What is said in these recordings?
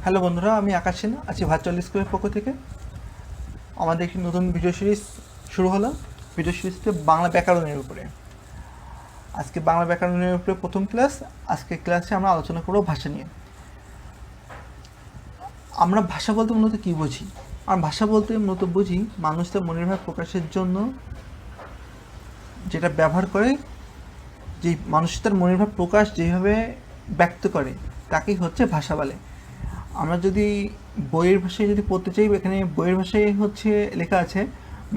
Hello বন্ধুরা, আমি আকাশ সিনহা আছি ভার্চুয়াল স্কুলের পক্ষ থেকে। আমাদের একটি নতুন ভিডিও সিরিজ শুরু হলো। ভিডিও সিরিজটি বাংলা ব্যাকরণের উপরে। আজকে বাংলা ব্যাকরণের উপরে প্রথম ক্লাস। আজকে ক্লাসে আমরা আলোচনা করব ভাষা নিয়ে। আমরা ভাষা বলতে মূলত কী বুঝি? আর ভাষা বলতে মূলত বুঝি মানুষ তার মনের ভাব প্রকাশের জন্য যেটা ব্যবহার করে, যে মানুষ তার মনের ভাব প্রকাশ যেভাবে ব্যক্ত করে তাকেই হচ্ছে ভাষা বলে। আমরা যদি বইয়ের ভাষায় যদি পড়তে চাই, এখানে বইয়ের ভাষায় হচ্ছে লেখা আছে,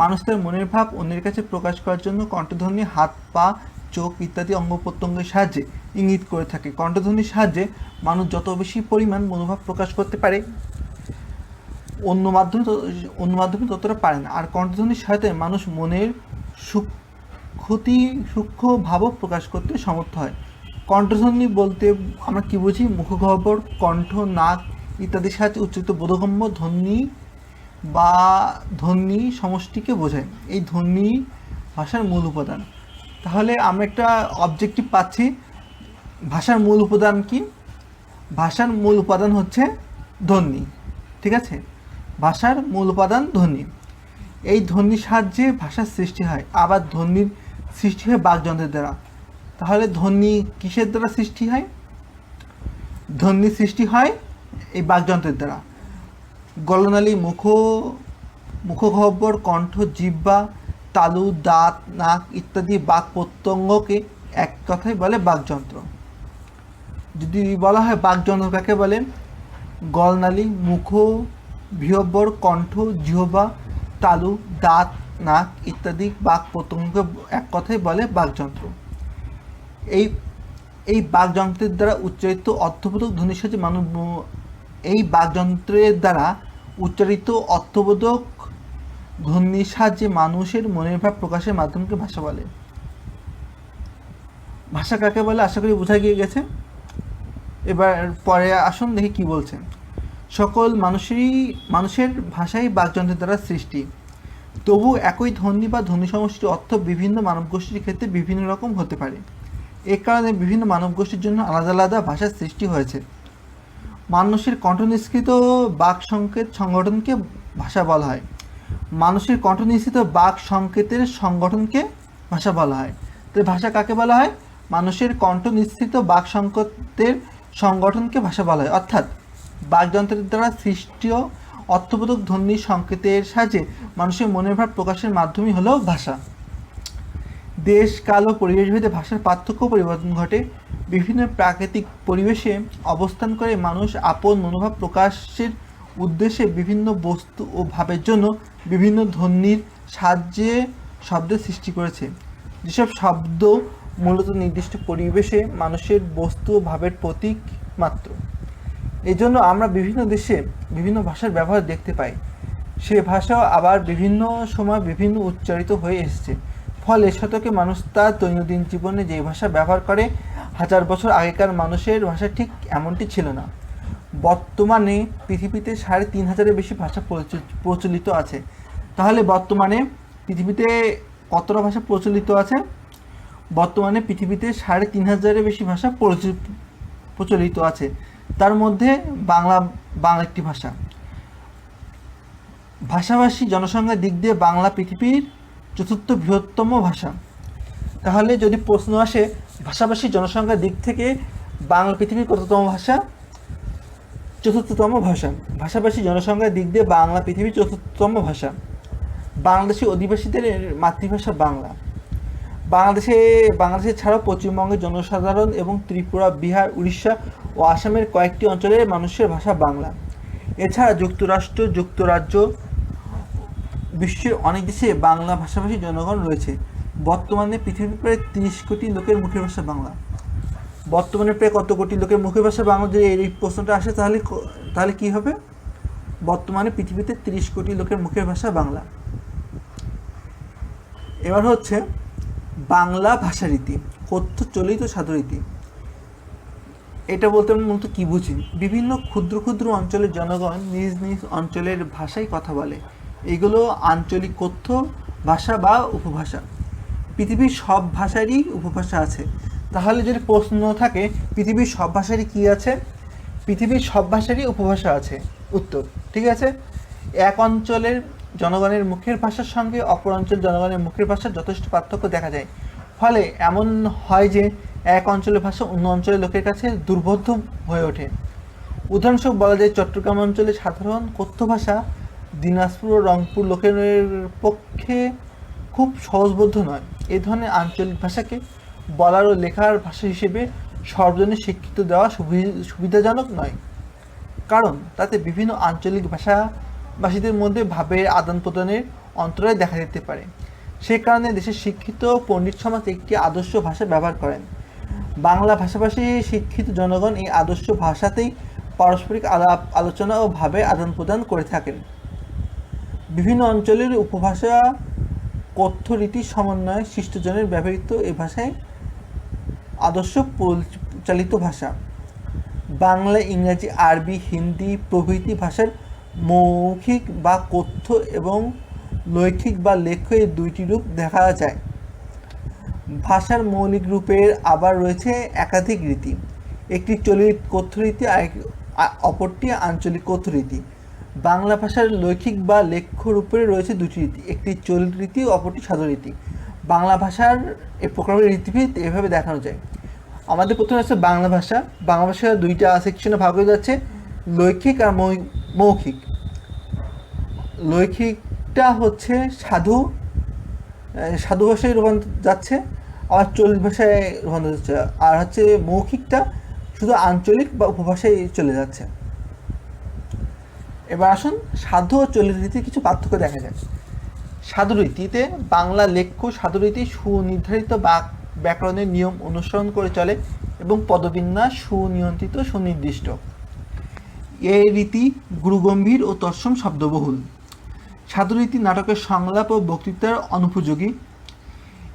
মানুষ তার মনের ভাব অন্যের কাছে প্রকাশ করার জন্য কণ্ঠধ্বনি, হাত, পা, চোখ ইত্যাদি অঙ্গ প্রত্যঙ্গের সাহায্যে ইঙ্গিত করে থাকে। কণ্ঠধ্বনির সাহায্যে মানুষ যত বেশি পরিমাণ মনোভাব প্রকাশ করতে পারে, অন্য মাধ্যমে ততটা পারে না। আর কণ্ঠধ্বনির সাথে মানুষ মনের সূক্ষ্ম ভাবও প্রকাশ করতে সমর্থ হয়। কণ্ঠধ্বনি বলতে আমরা কী বুঝি? মুখগহ্বর, কণ্ঠ, নাক ইত্যাদির সাহায্যে উচ্চারিত বোধগম্য ধ্বনি বা ধ্বনি সমষ্টিকে বোঝায়। এই ধ্বনি ভাষার মূল উপাদান। তাহলে আমরা একটা অবজেক্টিভ পাচ্ছি। ভাষার মূল উপাদান কি? ভাষার মূল উপাদান হচ্ছে ধ্বনি। ঠিক আছে, ভাষার মূল উপাদান ধ্বনি। এই ধ্বনির সাহায্যে ভাষার সৃষ্টি হয়। আবার ধ্বনির সৃষ্টি হয় বাকযন্ত্রের দ্বারা। তাহলে ধ্বনি কিসের দ্বারা সৃষ্টি হয়? ধ্বনি সৃষ্টি হয় এই বাকযন্ত্রের দ্বারা। গলনালী, মুখগহ্বর, কণ্ঠ, জিহ্বা, তালু, দাঁত, নাক ইত্যাদি বাক প্রত্যঙ্গকে এক কথায় বলে বাকযন্ত্র। যদি বলা হয় বাকযন্ত্র কাকে বলে? গলনালী, মুখগহ্বর, কণ্ঠ, জিহ্বা, তালু, দাঁত, নাক ইত্যাদি বাক প্রত্যঙ্গকে এক কথায় বলে বাকযন্ত্র। এই বাকযন্ত্রের দ্বারা উচ্চারিত অর্থবোধক ধ্বনির সাহায্যে এই বাকযন্ত্রের দ্বারা উচ্চারিত অর্থবোধক ধ্বনির সাহায্যে মানুষের মনের ভাব প্রকাশের মাধ্যমকে ভাষা বলে। ভাষা কাকে বলে আশা করি বোঝা গিয়ে গেছে। এবার পরে আসুন দেখি কি বলছে। সকল মানুষের ভাষাই বাকযন্ত্রের দ্বারা সৃষ্টি। তবু একই ধ্বনি বা ধ্বনি সমষ্টির অর্থ বিভিন্ন মানবগোষ্ঠীর ক্ষেত্রে বিভিন্ন রকম হতে পারে। এ কারণে বিভিন্ন মানবগোষ্ঠীর জন্য আলাদা আলাদা ভাষার সৃষ্টি হয়েছে। মানুষের কণ্ঠনিঃসৃত বাক সংকেত সংগঠনকে ভাষা বলা হয়। মানুষের কণ্ঠনিঃসৃত বাক সংকেতের সংগঠনকে ভাষা বলা হয়। তো ভাষা কাকে বলা হয়? মানুষের কণ্ঠনিঃসৃত বাক সংকেতের সংগঠনকে ভাষা বলা হয়। অর্থাৎ বাকযন্ত্রের দ্বারা সৃষ্ট অর্থবোধক ধ্বনি সংকেতের সাহায্যে মানুষের মনের ভাব প্রকাশের মাধ্যমই হলো ভাষা। দেশ, কাল ও পরিবেশভেদে ভাষার পার্থক্য পরিবর্তন ঘটে। বিভিন্ন প্রাকৃতিক পরিবেশে অবস্থান করে মানুষ আপন মনোভাব প্রকাশের উদ্দেশ্যে বিভিন্ন বস্তু ও ভাবের জন্য বিভিন্ন ধ্বনির সাহায্যে শব্দের সৃষ্টি করেছে। যেসব শব্দ মূলত নির্দিষ্ট পরিবেশে মানুষের বস্তু ও ভাবের প্রতীক মাত্র। এই জন্য আমরা বিভিন্ন দেশে বিভিন্ন ভাষার ব্যবহার দেখতে পাই। সে ভাষাও আবার বিভিন্ন সময় বিভিন্ন উচ্চারিত হয়ে এসেছে। ফলে শতকে মানুষ তার দৈনন্দিন জীবনে যে ভাষা ব্যবহার করে, 1000 বছর আগেকার মানুষের ভাষা ঠিক এমনটি ছিল না। বর্তমানে পৃথিবীতে 3500-এর বেশি ভাষা প্রচলিত আছে। তাহলে বর্তমানে পৃথিবীতে কতটা ভাষা প্রচলিত আছে? বর্তমানে পৃথিবীতে 3500-এর বেশি ভাষা প্রচলিত আছে। তার মধ্যে বাংলা একটি ভাষা। ভাষাভাষী জনসংখ্যার দিক দিয়ে বাংলা পৃথিবীর 4র্থ বৃহত্তম ভাষা। তাহলে যদি প্রশ্ন আসে ভাষাভাষী জনসংখ্যার দিক থেকে বাংলা পৃথিবীর কততম ভাষা? 4র্থতম ভাষা। ভাষাভাষী জনসংখ্যার দিক দিয়ে বাংলা পৃথিবীর 4র্থতম ভাষা। বাংলাদেশি অধিবাসীদের মাতৃভাষা বাংলা। বাংলাদেশে ছাড়াও পশ্চিমবঙ্গের জনসাধারণ এবং ত্রিপুরা, বিহার, উড়িষ্যা ও আসামের কয়েকটি অঞ্চলের মানুষের ভাষা বাংলা। এছাড়া যুক্তরাজ্য বিশ্বের অনেক দেশে বাংলা ভাষাভাষী জনগণ রয়েছে। বর্তমানে পৃথিবীর প্রায় 30 কোটি লোকের মুখের ভাষা বাংলা। বর্তমানে প্রায় কত কোটি লোকের মুখের ভাষা বাংলা? যদি এই প্রশ্নটা আসে তাহলে কি হবে? বর্তমানে পৃথিবীতে 30 কোটি লোকের মুখের ভাষা বাংলা। এবার হচ্ছে বাংলা ভাষারীতি, কথ্য, চলিত, সাধুরীতি। এটা বলতে আমরা মূলত কী বুঝি? বিভিন্ন ক্ষুদ্র ক্ষুদ্র অঞ্চলের জনগণ নিজ নিজ অঞ্চলের ভাষায় কথা বলে। এগুলো আঞ্চলিক কথ্য ভাষা বা উপভাষা। পৃথিবীর সব ভাষারই উপভাষা আছে। তাহলে যদি প্রশ্ন থাকে পৃথিবীর সব ভাষারই কী আছে? পৃথিবীর সব ভাষারই উপভাষা আছে। উত্তর, ঠিক আছে। এক অঞ্চলের জনগণের মুখের ভাষার সঙ্গে অপর অঞ্চলের জনগণের মুখের ভাষার যথেষ্ট পার্থক্য দেখা যায়। ফলে এমন হয় যে এক অঞ্চলের ভাষা অন্য অঞ্চলের লোকের কাছে দুর্বোধ্য হয়ে ওঠে। উদাহরণস্বরূপ বলা যায়, চট্টগ্রাম অঞ্চলে সাধারণ কথ্য ভাষা দিনাজপুর ও রংপুর লোকের পক্ষে খুব সহজবোধ্য নয়। এই ধরনের আঞ্চলিক ভাষাকে বলার ও লেখার ভাষা হিসেবে সর্বজনীন স্বীকৃতি দেওয়া সুবিধাজনক নয়, কারণ তাতে বিভিন্ন আঞ্চলিক ভাষাভাষীদের মধ্যে ভাবের আদান প্রদানের অন্তরায় দেখা দিতে পারে। সে কারণে দেশের শিক্ষিত পণ্ডিত সমাজ একটি আদর্শ ভাষা ব্যবহার করেন। বাংলা ভাষাভাষী শিক্ষিত জনগণ এই আদর্শ ভাষাতেই পারস্পরিক আলাপ আলোচনা ও ভাবের আদান প্রদান করে থাকেন। বিভিন্ন অঞ্চলের উপভাষা কথ্য রীতির সমন্বয়ে সৃষ্টজনের ব্যবহৃত এই ভাষায় আদর্শ পরিচালিত ভাষা। বাংলা, ইংরাজি, আরবি, হিন্দি প্রভৃতি ভাষার মৌখিক বা কথ্য এবং লৈখিক বা লেখ্য এই দুইটি রূপ দেখা যায়। ভাষার মৌলিক রূপের আবার রয়েছে একাধিক রীতি। একটি চলিত কথ্য রীতি, অপরটি আঞ্চলিক কথ্য রীতি। বাংলা ভাষার লৈখিক বা লেখ্য রূপের রয়েছে দুটি রীতি, একটি চলিত রীতি, অপরটি সাধু রীতি। বাংলা ভাষার এই প্রকারের রীতিভেদ এভাবে দেখানো যায়। আমাদের প্রথমে আছে বাংলা ভাষা। বাংলা ভাষা দুইটা সেকশনে ভাগ হয়ে যাচ্ছে, লৈখিক আর মৌখিক। লৈখিকটা হচ্ছে সাধু ভাষায় রূপান্তর যাচ্ছে, আর চলিত ভাষায় রূপান্তর যাচ্ছে, আর হচ্ছে মৌখিকটা শুধু আঞ্চলিক বা উপভাষায় চলে যাচ্ছে। এবার আসুন সাধু ও চলিত রীতির কিছু পার্থক্য দেখা যায়। সাধু রীতিতে বাংলা লেখ্য সাধু রীতি সুনির্ধারিত ব্যাকরণের নিয়ম অনুসরণ করে চলে এবং পদবিন্যাস সুনিয়ন্ত্রিত, সুনির্দিষ্ট। এই রীতি গুরুগম্ভীর ও তৎসম শব্দবহুল। সাধু রীতি নাটকের সংলাপ ও বক্তৃতার অনুপযোগী।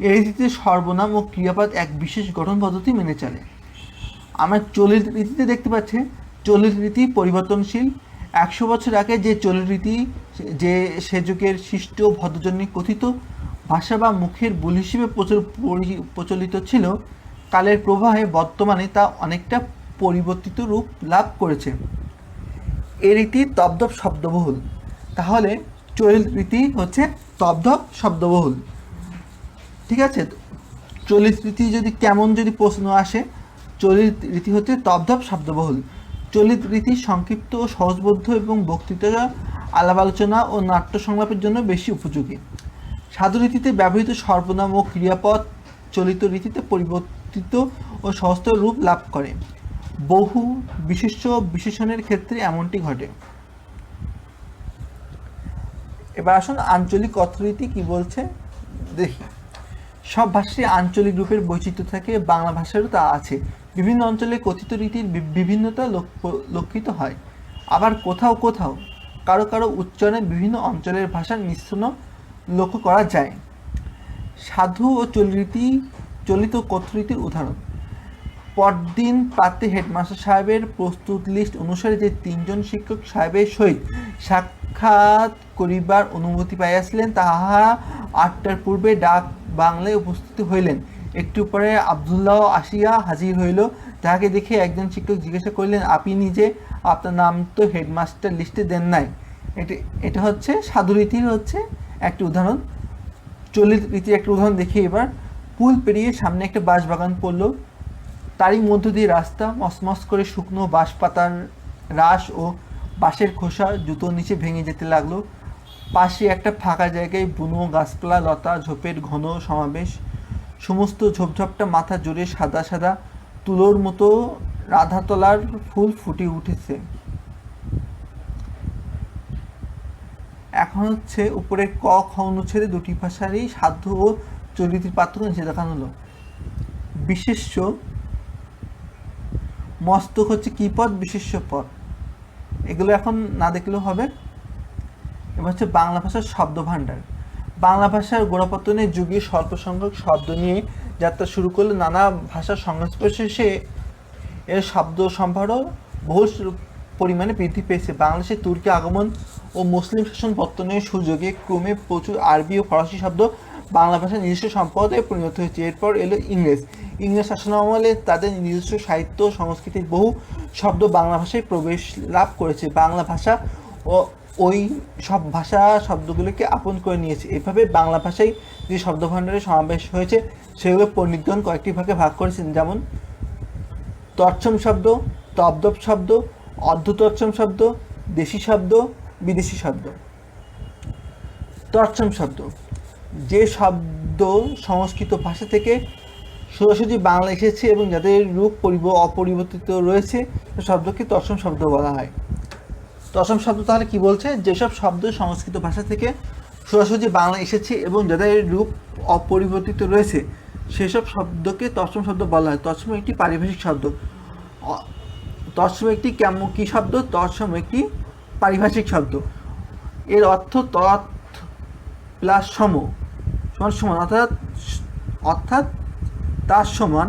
এই রীতিতে সর্বনাম ও ক্রিয়াপদ এক বিশেষ গঠন পদ্ধতি মেনে চলে। আমরা চলিত রীতিতে দেখতে পাচ্ছি, চলিত রীতি পরিবর্তনশীল। 100 বছর আগে যে চলিত রীতি সে যুগের শিষ্ট ভদ্রজনী কথিত ভাষা বা মুখের বুলি হিসেবে প্রচলিত ছিল, কালের প্রবাহে বর্তমানে তা অনেকটা পরিবর্তিত রূপ লাভ করেছে। এ রীতি তদ্ভব শব্দবহুল। তাহলে চলিত রীতি হচ্ছে তদ্ভব শব্দবহুল, ঠিক আছে। চলিত রীতি যদি প্রশ্ন আসে, চলিত রীতি হচ্ছে তদ্ভব শব্দবহুল। চলিত রীতি সংক্ষিপ্ত ও সহজবোধ্য এবং বক্তৃতা, আলাপ আলোচনা ও নাট্য সংলাপের জন্য বেশি উপযোগী। সাধু রীতিতে ব্যবহৃত সর্বনাম ও ক্রিয়াপদ চলিত রীতিতে পরিবর্তিত ও সহজতর রূপ লাভ করে। বহু বিশেষণের ক্ষেত্রে এমনটি ঘটে। এবার আসুন আঞ্চলিক কথ্যরীতি কি বলছে দেখি। সব ভাষায় আঞ্চলিক রূপের বৈচিত্র্য থাকে, বাংলা ভাষারও তা আছে। বিভিন্ন অঞ্চলে কথিত রীতির বিভিন্নতা লক্ষিত হয়। আবার কোথাও কোথাও কারো উচ্চারণে বিভিন্ন অঞ্চলের ভাষার মিশ্রণ লক্ষ্য করা যায়। সাধু ও চলিত কথ্যরীতির উদাহরণ: পরদিন প্রাতে হেডমাস্টার সাহেবের প্রস্তুত লিস্ট অনুসারে যে 3 জন শিক্ষক সাহেবের সহিত সাক্ষাৎ করিবার অনুমতি পাইয়াছিলেন, তাহারা 8টার পূর্বে ডাক বাংলায় উপস্থিত হইলেন। একটু পরে আবদুল্লাহ আসিয়া হাজির হইল। তাহাকে দেখে একজন শিক্ষক জিজ্ঞাসা করিলেন, আপনি নিজে আপনার নাম তো হেডমাস্টার লিস্টে দেন নাই। এটা হচ্ছে সাধু রীতির একটা উদাহরণ। চলিত রীতির একটা উদাহরণ দেখি এবার। পুল পেরিয়ে সামনে একটা বাঁশবাগান পড়ল, তারই মধ্য দিয়ে রাস্তা। মসমস করে শুকনো বাঁশ পাতার রাশ ও বাঁশের খোসা জুতোর নিচে ভেঙে যেতে লাগলো। পাশে একটা ফাঁকা জায়গায় বুনো গাছপালা, লতা ঝোপের ঘন সমাবেশ। সমস্ত ঝোপঝাপটা মাথা জুড়ে সাদা সাদা তুলোর মতো রাধাতলার ফুল ফুটে উঠেছে। এখন উপরে ক খ অনুচ্ছেদে দুটি ভাষারই সাধু ও চলিতের পার্থক্য নিচে দেখানো হলো। বিশেষ্য মস্তক কি পদ, বিশেষ্য পদ, এগুলো এখন না দেখলেও হবে। এবার বাংলা ভাষার শব্দ ভাণ্ডার। বাংলা ভাষার গোড়াপত্তনের যুগে স্বল্প সংখ্যক শব্দ নিয়ে যাত্রা শুরু করলে নানা ভাষার সংস্পর্শে এসে এর শব্দ সম্ভারও বহু পরিমাণে বৃদ্ধি পেয়েছে। বাংলাদেশে তুর্কি আগমন ও মুসলিম শাসন পত্তনের সুযোগে ক্রমে প্রচুর আরবি ও ফরাসি শব্দ বাংলা ভাষা নিজস্ব সম্পদে পরিণত হয়েছে। এরপর এলো ইংরেজ শাসনামলে তাদের নিজস্ব সাহিত্য সংস্কৃতির বহু শব্দ বাংলা ভাষায় প্রবেশ লাভ করেছে। বাংলা ভাষা ও ওই সব ভাষা শব্দগুলোকে আপন করে নিয়েছে। এভাবে বাংলা ভাষায় যে শব্দভাণ্ডারে সমাবেশ হয়েছে সেগুলো পণ্ডিতগণ কয়েকটি ভাগে ভাগ করেছেন, যেমন তৎসম শব্দ, তদ্ভব শব্দ, অর্ধতৎসম শব্দ, দেশি শব্দ, বিদেশি শব্দ। তৎসম শব্দ যে শব্দ সংস্কৃত ভাষা থেকে সোজাসুজি বাংলা এসেছে এবং যাদের রূপ অপরিবর্তিত রয়েছে শব্দকে তৎসম শব্দ বলা হয়। তৎসম শব্দ তাহলে কি বলছে? যেসব শব্দ সংস্কৃত ভাষা থেকে সোজাসুজি বাংলা এসেছে এবং যাদের রূপ অপরিবর্তিত রয়েছে সেসব শব্দকে তৎসম শব্দ বলা হয়। তৎসম একটি পারিভাষিক শব্দ। তৎসম একটি কি শব্দ? তৎসম একটি পারিভাষিক শব্দ। এর অর্থ তৎ প্লাস সম সমান সমান, অর্থাৎ তার সমান,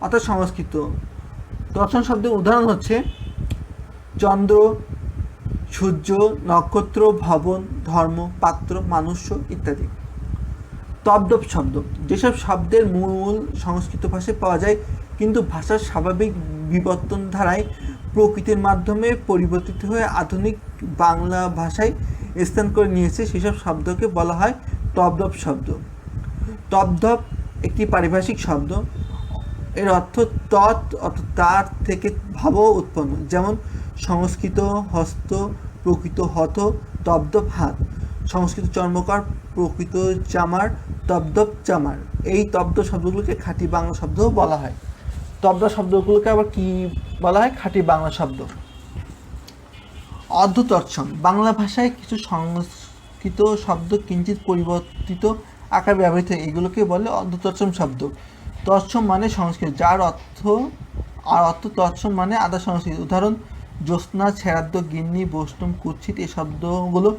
অর্থাৎ সংস্কৃত। তৎসম শব্দের উদাহরণ হচ্ছে চন্দ্র, সূর্য, নক্ষত্র, ভবন, ধর্ম, পাত্র, মানুষ্য ইত্যাদি। তদ্ভব শব্দ যেসব শব্দের মূল সংস্কৃত ভাষায় পাওয়া যায় কিন্তু ভাষার স্বাভাবিক বিবর্তন ধারায় প্রকৃতির মাধ্যমে পরিবর্তিত হয়ে আধুনিক বাংলা ভাষায় স্থান করে নিয়েছে সেসব শব্দকে বলা হয় তদ্ভব শব্দ। তদ্ভব একটি পারিভাষিক শব্দ। এর অর্থ তৎ অর্থাৎ তার থেকে ভাব উৎপন্ন, যেমন সংস্কৃত হস্ত, প্রকৃত হত, তদ্ভব হাত। সংস্কৃত চর্মকার, প্রকৃত চামার, তদ্ভব চামার। এই তদ্ভব শব্দগুলোকে খাঁটি বাংলা শব্দ বলা হয়। তদ্ভব শব্দগুলোকে আবার কি বলা হয়? খাঁটি বাংলা শব্দ। অর্ধতৎসম বাংলা ভাষায় কিছু সংস্কৃত শব্দ কিঞ্চিত পরিবর্তিত আকার ব্যবহৃত হয়, এগুলোকে বলে অর্ধতৎসম শব্দ। তৎসম মানে সংস্কৃত, যার অর্থ তৎসম মানে আদা সংস্কৃত। উদাহরণ জ্যোৎস্না, ছেড়াদ্দ, গিন্নি, বৈষ্ণব, কুৎসিত। এই শব্দগুলো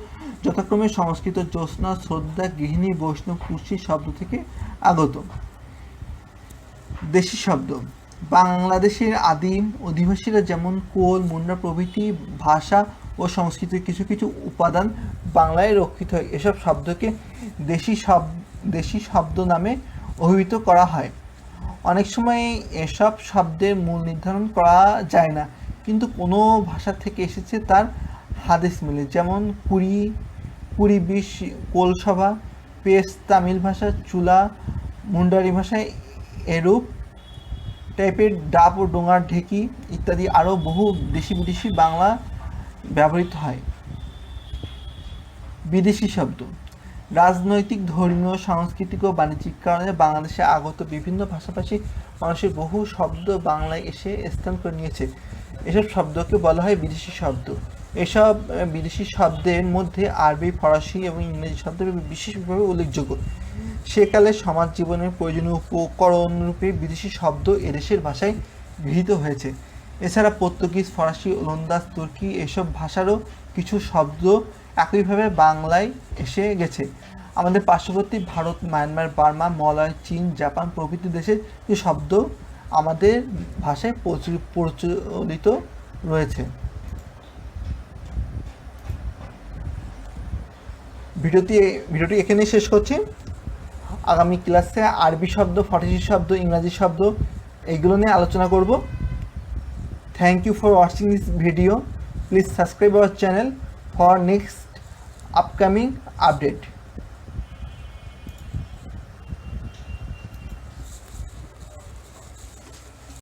যথাক্রমে সংস্কৃত জ্যোৎস্না, শ্রদ্ধা, গৃহিণী, বৈষ্ণব, কুৎসিত শব্দ থেকে আগত। দেশি শব্দ বাংলাদেশের আদিম অধিবাসীরা যেমন কোল, মুন্ডা প্রভৃতি ভাষা ও সংস্কৃতির কিছু কিছু উপাদান বাংলায় রক্ষিত হয়। এসব শব্দকে দেশি শব্দ নামে অভিহিত করা হয়। অনেক সময় এসব শব্দের মূল নির্ধারণ করা যায় না, কিন্তু কোনো ভাষা থেকে এসেছে তার হাদিস মিলে, যেমন পুরী বিশ কোলসভা, পেশ তামিল ভাষা, চুলা মুন্ডারি ভাষায় এরূপ টাইপের ডাব ও ডোঙার ঢেকি ইত্যাদি। আরও বহু দেশি বিদেশি বাংলা ব্যবহৃত হয়। বিদেশি শব্দ রাজনৈতিক, ধর্মীয়, সাংস্কৃতিক ও বাণিজ্যিক কারণে বাংলাদেশে আগত বিভিন্ন ভাষাভাষী মানুষের বহু শব্দ বাংলায় এসে স্থান করে নিয়েছে। এসব শব্দকে বলা হয় বিদেশি শব্দ। এসব বিদেশি শব্দের মধ্যে আরবি, ফরাসি এবং ইংরেজি শব্দ বিশেষভাবে উল্লেখযোগ্য। সেকালে সমাজ জীবনের প্রয়োজনীয় উপকরণ রূপে বিদেশি শব্দ এদেশের ভাষায় গৃহীত হয়েছে। এছাড়া পর্তুগিজ, ফরাসি, ওলন্দাজ, তুর্কি এসব ভাষারও কিছু শব্দ একইভাবে বাংলায় এসে গেছে। আমাদের পার্শ্ববর্তী ভারত, মায়ানমার, বার্মা, মলয়, চীন, জাপান প্রভৃতি দেশের যে শব্দ আমাদের ভাষায় প্রচলিত রয়েছে। ভিডিওটি এখানেই শেষ করছি। আগামী ক্লাসে আরবি শব্দ, ফরাসি শব্দ, ইংরাজি শব্দ এইগুলো নিয়ে আলোচনা করব। Thank you for watching this video. Please subscribe our channel for next upcoming update.